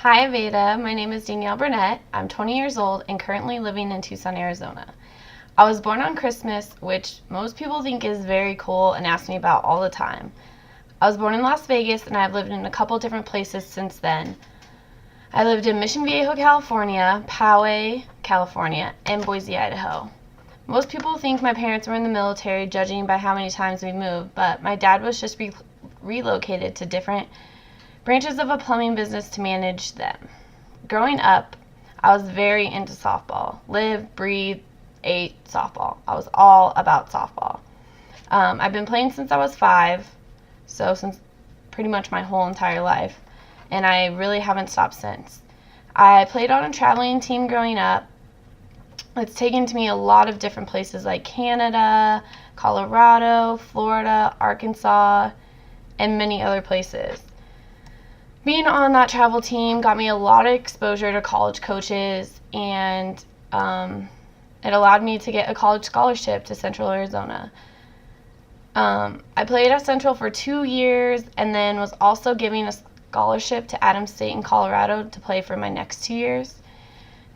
Hi, Aveda. My name is Danielle Burnette. I'm 20 years old and currently living in Tucson, Arizona. I was born on Christmas, which most people think is very cool and ask me about all the time. I was born in Las Vegas and I've lived in a couple different places since then. I lived in Mission Viejo, California, Poway, California, and Boise, Idaho. Most people think my parents were in the military, judging by how many times we moved, but my dad was just relocated to different branches of a plumbing business to manage them. Growing up, I was very into softball. Live, breathe, ate softball. I was all about softball. I've been playing since I was 5, so since pretty much my whole entire life, and I really haven't stopped since. I played on a traveling team growing up. It's taken to me a lot of different places like Canada, Colorado, Florida, Arkansas, and many other places. Being on that travel team got me a lot of exposure to college coaches, and it allowed me to get a college scholarship to Central Arizona. I played at Central for 2 years and then was also given a scholarship to Adams State in Colorado to play for my next 2 years.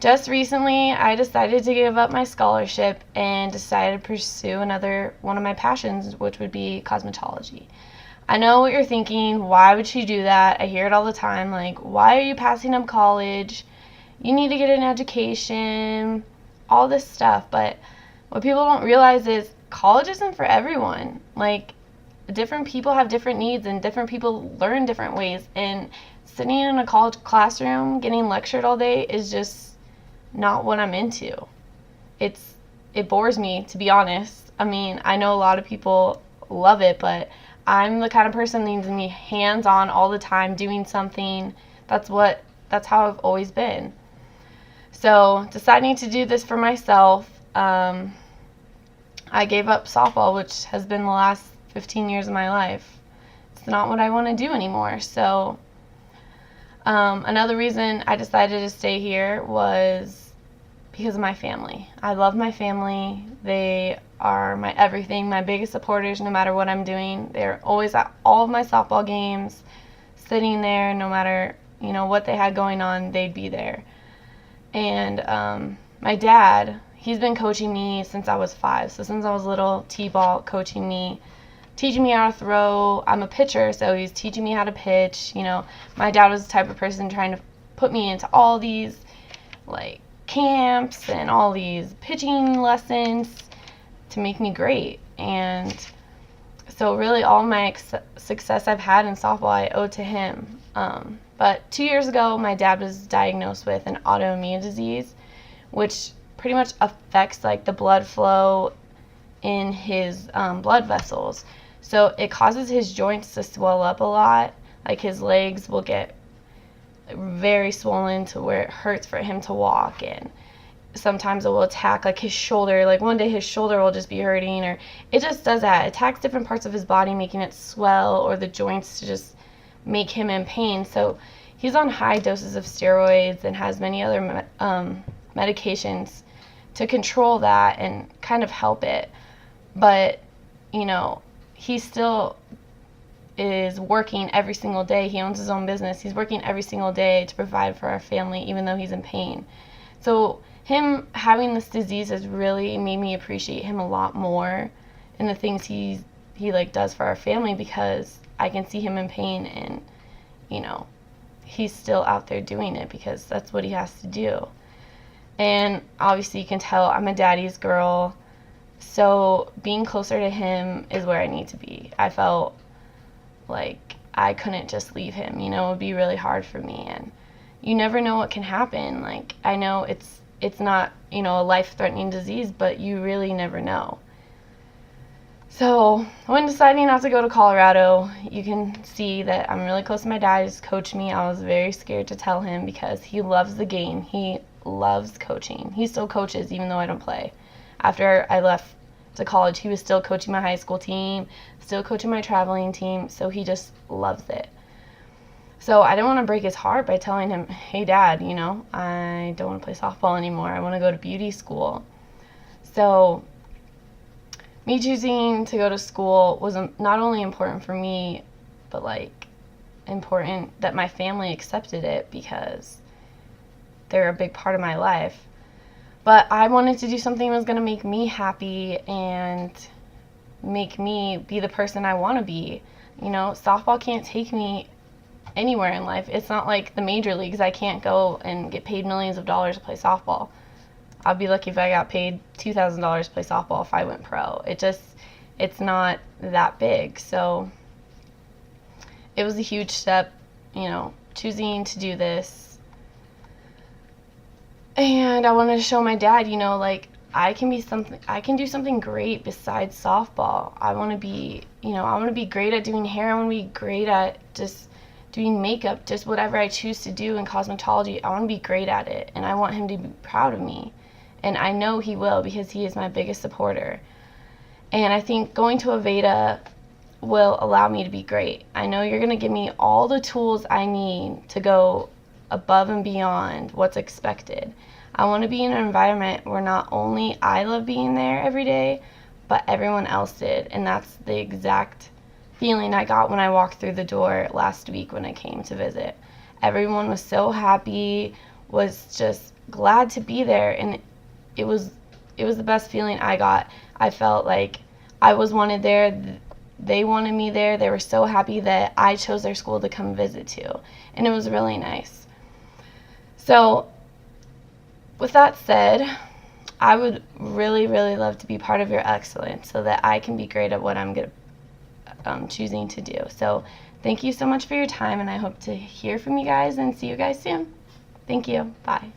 Just recently, I decided to give up my scholarship and decided to pursue another one of my passions, which would be cosmetology. I know what you're thinking. Why would she do that? I hear it all the time. Like, why are you passing up college? You need to get an education, all this stuff. But what people don't realize is college isn't for everyone. Like, different people have different needs and different people learn different ways. And sitting in a college classroom getting lectured all day is just not what I'm into. It bores me, to be honest. I mean, I know a lot of people love it, but I'm the kind of person that needs to be hands-on all the time doing something. That's how I've always been. So deciding to do this for myself, I gave up softball, which has been the last 15 years of my life. It's not what I want to do anymore. So another reason I decided to stay here was because of my family. I love my family. They are my everything, my biggest supporters no matter what I'm doing. They're always at all of my softball games, sitting there no matter, what they had going on, they'd be there. And my dad, he's been coaching me since I was 5. So since I was little, T-ball, coaching me, teaching me how to throw. I'm a pitcher, so he's teaching me how to pitch. My dad was the type of person trying to put me into all these like camps and all these pitching lessons to make me great. And so really all my success I've had in softball I owe to him. But 2 years ago, my dad was diagnosed with an autoimmune disease, which pretty much affects like the blood flow in his blood vessels. So it causes his joints to swell up a lot. Like his legs will get very swollen to where it hurts for him to walk, and sometimes it will attack like his shoulder. Like one day his shoulder will just be hurting, or it just does that. It attacks different parts of his body, making it swell, or the joints to just make him in pain. So he's on high doses of steroids and has many other medications to control that and kind of help it. But he still is working every single day. He owns his own business. He's working every single day to provide for our family, even though he's in pain. So him having this disease has really made me appreciate him a lot more and the things he does for our family, because I can see him in pain and he's still out there doing it because that's what he has to do. And obviously you can tell I'm a daddy's girl, so being closer to him is where I need to be. I felt like I couldn't just leave him. It would be really hard for me, and you never know what can happen. Like, I know it's not, a life-threatening disease, but you really never know. So when deciding not to go to Colorado, you can see that I'm really close to my dad. He's coached me. I was very scared to tell him because he loves the game. He loves coaching. He still coaches even though I don't play. After I left to college, he was still coaching my high school team, still coaching my traveling team, so he just loves it. So I didn't want to break his heart by telling him, hey Dad, I don't want to play softball anymore. I want to go to beauty school. So me choosing to go to school was not only important for me, but important that my family accepted it because they're a big part of my life. But I wanted to do something that was going to make me happy and make me be the person I want to be. You know, softball can't take me anywhere in life. It's not like the major leagues. I can't go and get paid millions of dollars to play softball. I'd be lucky if I got paid $2,000 to play softball if I went pro. It's not that big. So it was a huge step, you know, choosing to do this. And I wanted to show my dad, you know, like, I can do something great besides softball. I want to be great at doing hair. I want to be great at just doing makeup, just whatever I choose to do in cosmetology. I want to be great at it, and I want him to be proud of me. And I know he will, because he is my biggest supporter. And I think going to Aveda will allow me to be great. I know you're going to give me all the tools I need to go above and beyond what's expected. I want to be in an environment where not only I love being there every day, but everyone else did. And that's the exact feeling I got when I walked through the door last week when I came to visit. Everyone was so happy, was just glad to be there, and it was the best feeling I got. I felt like I was wanted there. They wanted me there. They were so happy that I chose their school to come visit to, and it was really nice. So with that said, I would really, really love to be part of your excellence so that I can be great at what I'm choosing to do. So thank you so much for your time, and I hope to hear from you guys and see you guys soon. Thank you. Bye.